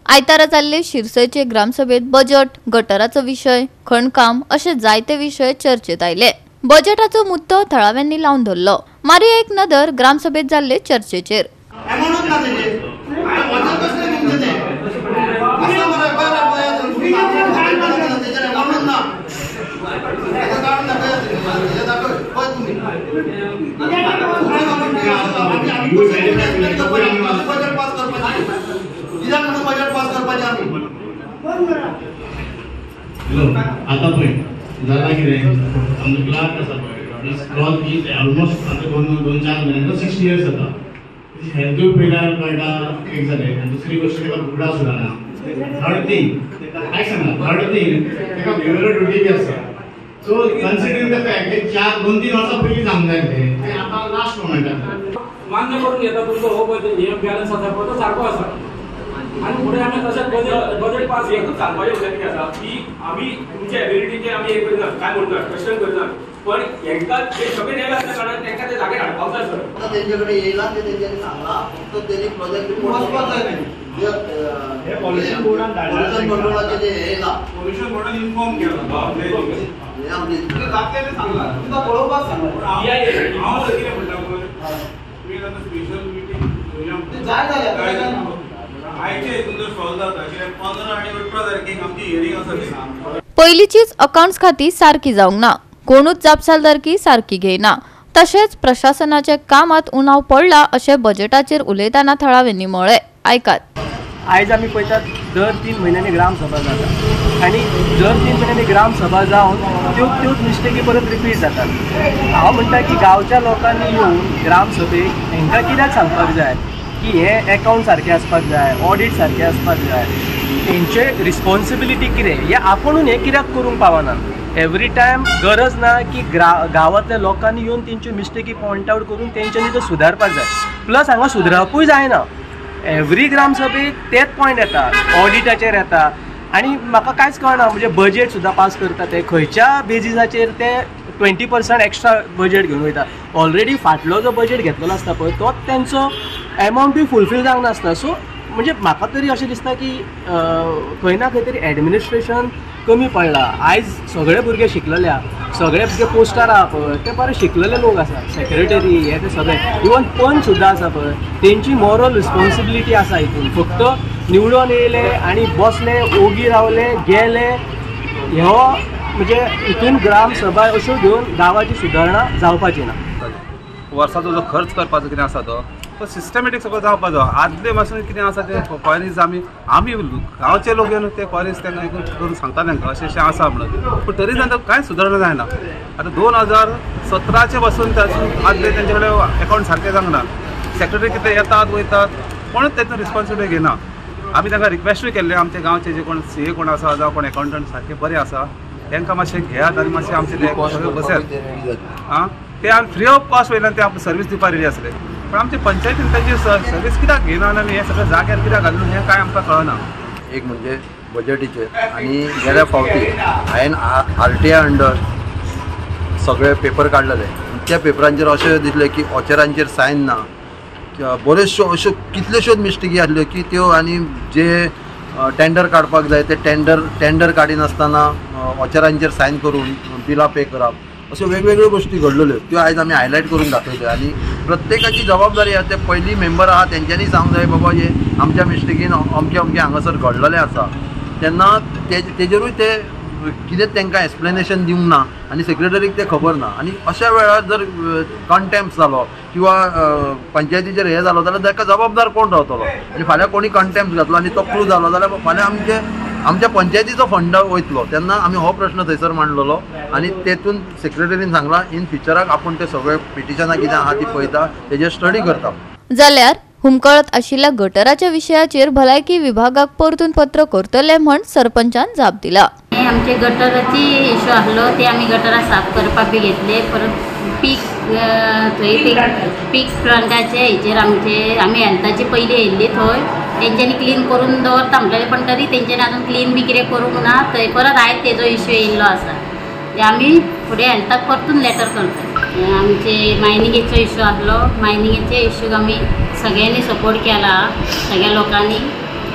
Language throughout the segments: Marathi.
आयतारा जाल्ले शिरसयचे ग्रामसभेत बजेट, गटराचो विषय, खणकाम अशे जायते विषय चर्चेत आयले। बजेटाचो मुद्दो थळाव्यांनी लावन धरलो। मारी एक नदर ग्रामसभेत जाल्ले चर्चेचेर। आता पळय झाला कितें आमचो क्लार्क आसा पळय क्रॉस की ऑलमोस्ट आता 2-4 महिने 6 इयर्स जाता हेल्थूय पळयल्यार कळटा एक जालें आनी दुसरी गोष्ट तेका फुडा सुदारना थर्ड थिंग काय सांगना थर्ड थिंग तेका बिहेवियरल ड्युटी बी आसा सो कन्सिडरिंग द फॅक्ट की 2-3 वर्सां पयलीं जावंक जाय तें आतां लास्ट मोमेंटार मान्य करून घेता तुमचो हो बॅलन्स आसा तो सारको आसा आणि पुढे आम्ही तसं बजेट पास करतो सांगपाचे उद्देश कितें आसा की आम्ही तुमच्या एबिलिटीचे आम्ही एक करना काय म्हणतात क्वेश्चन करना पण एकदा जे सगळे नेले असल्या कारणान त्यांना ते जागे हाडपाक जाय सर आता त्यांच्याकडे येयला ते त्यांनी सांगला फक्त त्यांनी प्रोजेक्ट रिपोर्ट जाय हे पॉल्युशन बोर्डान धाडला कंट्रोलाचे जे येयला पॉल्युशन बोर्डान इन्फॉर्म केला हे आमचे ते दाखलेले सांगला तुमचा पळोवपाक सांगला हांव कितें म्हणटा पळय तुम्ही आता स्पेशल मीटिंग जाय जाल्यार पयलीचीच अकाउंट्स खाती सारखी जावंक ना, कोणूच जापसालदारकी सारखी घेयना, तशेंच प्रशासनाच्या कामात उणाव पडला अशें बजेटाचेर उलयतना थळाव्यांनी म्हळें। आयकात। आयज आमी पळयतात दर 3 म्हयन्यांनी ग्रामसभा जाता आनी दर 3 म्हयन्यांनी ग्रामसभा जावन त्योच मिस्टेकी परत रिपीट जातात। हांव म्हणटा की गांवच्या लोकांनी येवन ग्रामसभेक हांकां कित्याक सांगपाक जाय की हे अकाउंट सारखे आसपाक जाय, ऑडिट सारखे आसपाक जाय, तेंचे रिस्पॉन्सिबिलिटी कितें हे आपुणून हे कित्याक करूंक पावना। एवरी टायम गरज ना की गांवांतल्या लोकांनी येवन तेंच्यो मिस्टेकी पॉयंट आवट करून तेंच्यांनी तो सुदारपाक जाय, प्लस हांगा सुदरावपूय जायना। एवरी ग्रामसभेक तेच पॉयंट येता, ऑडिटाचेर येता आनी म्हाका कांयच कळना म्हणजे बजेट सुद्दां पास करता ते खंयच्या बेजिसाचेर ते 20% एक्स्ट्रा बजेट घेवन वयता। ऑलरेडी फाटलो जो बजेट घेतलेलो आसता पळय तोच तेंचो एमावंटूय फुलफील जावंक नासता। सो म्हणजे म्हाका तरी अशें दिसता की खंय ना खंय तरी एडमिनिस्ट्रेशन कमी पडला। आयज सगळे भुरगे शिकलेले सगळे जे पोस्टार आहा पळय ते बरे शिकलेले लोक आसा, सेक्रेटरी हे ते सगळे इवन पंच सुद्दां आसा पळय तेंची मॉरल रिस्पॉन्सिबिलिटी आसा हितून। फक्त निवडून येयले आनी बसले, ओगी रावले, गेले ह्यो म्हणजे हितून ग्रामसभा अश्यो घेवन गांवाची सुदारणा जावपाची ना। वर्साचो जो खर्च करपाचो कितें आसा तो सिस्टमॅटीक सगळो जावपाचो। आदले पासून कितें आसा ते क्वायरीज आमी गांवचे लोक येवन ते क्वायरीज तांकां करून सांगता तांकां अशें आसा म्हणून, पूण तरी तांकां कांय सुदारणा जायना। आतां 2017चे पासून आदले तेंचे कडेन अकाउंट सारके जावंक ना, सेक्रेटरी कितें येतात वयतात कोणूच तेतून रिस्पॉन्सिबिलिटी घेना। आमी तांकां रिक्वेस्टूय केल्ले आमचे गांवचे जे कोण सीए कोण आसा जावं कोण अकाउंटंट सारके बरे आसा तांकां मातशें घेयात आनी मातशें आमचे ते बसयात आं ते आमी फ्री ऑफ कॉस्ट वयल्यान ते आमकां सर्वीस दिवपाक रेडी आसले, पण आमचे पंचायतीन तांची सर्वीस कित्याक घेयना आनी हे सगळे जाग्यार कित्याक घालून हें कांय आमकां कळना। एक म्हणजे बजेटीचेर आनी गेल्या फावटी हांवें RTI अंडर सगळे पेपर काडलेले, त्या पेपरांचेर अशें दिसलें की ऑचरांचेर सायन ना, बऱ्योचश्यो अश्यो कितल्योश्योच मिस्टेकी आसल्यो की त्यो आनी जे टेंडर काडपाक जाय ते टेंडर काडिनासतना ऑचरांचेर सायन करून बिलां पे करप, अश्यो वेगवेगळ्यो गोश्टी घडलेल्यो त्यो आयज आमी हायलायट करून दाखयल्यो। आनी प्रत्येकाची जबाबदारी आसा, ते पयली मेंबर आहा तेंच्यांनी सांगूंक जाय बाबा हे आमच्या मिस्टेकीन अमकें हांगासर घडलेलें आसा, तेन्ना तेजेरूय ते कितें तांकां एक्सप्लेनेशन दिवंक ना आनी सेक्रेटरीक ते खबर ना। आनी अशा वेळार जर कंटेम्प्ट जालो किंवा पंचायतीचेर हे जालो जाल्यार ताका जबाबदार कोण रावतलो, आनी फाल्यां कोणी कंटेम्प्ट घातलो आनी तकलो जालो जाल्यार फाल्यां आमच्या पंचायतीचो फंड वयतलो। तेन्ना आमी हो प्रश्न थंयसर मांडलेलो आनी तेतून सेक्रेटरीन सांगला इन फ्युचराक आपूण ते सगळे पिटिशनां कितें आहा ती पळयता तेजेर स्टडी करता। जाल्यार हुमकळत आशिल्ल्या गटराच्या विशयाचेर भलायकी विभागाक परतून पत्र करतले म्हण सरपंचान जाप दिला। आमचे गटराची इश्यू आसलो ते आमी गटरा साफ करपाक बी घेतले, परत पीक थंय ते पीक प्लांटाचे हेचेर आमी हेल्थाची पयली येयल्ली थंय तेंच्यांनी क्लीन करून दवरता म्हणलें, पण तरी तेंच्यांनी आजून क्लीन बी कितें करूंक ना, थंय परत आयज तेजो इश्यू येयल्लो आसा। ते आमी फुडें हेल्थाक परतून लेटर करता। आमचे मायनिंगेचो इश्यू आसलो, मायनिंगेचे इश्यूक आमी सगळ्यांनी सपोर्ट केला, सगळ्या लोकांनी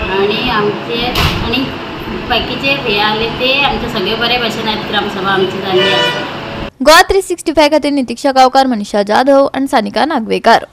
आणि बाकीचे हे आले ते आमचे सगळे बरे भाशेन आहेत. ग्रामसभा आमची जाल्ली आसा. गोवा 365 खातीर नितीक्षा गांवकार, मनीषा जाधव आणि सानिका नागवेकर.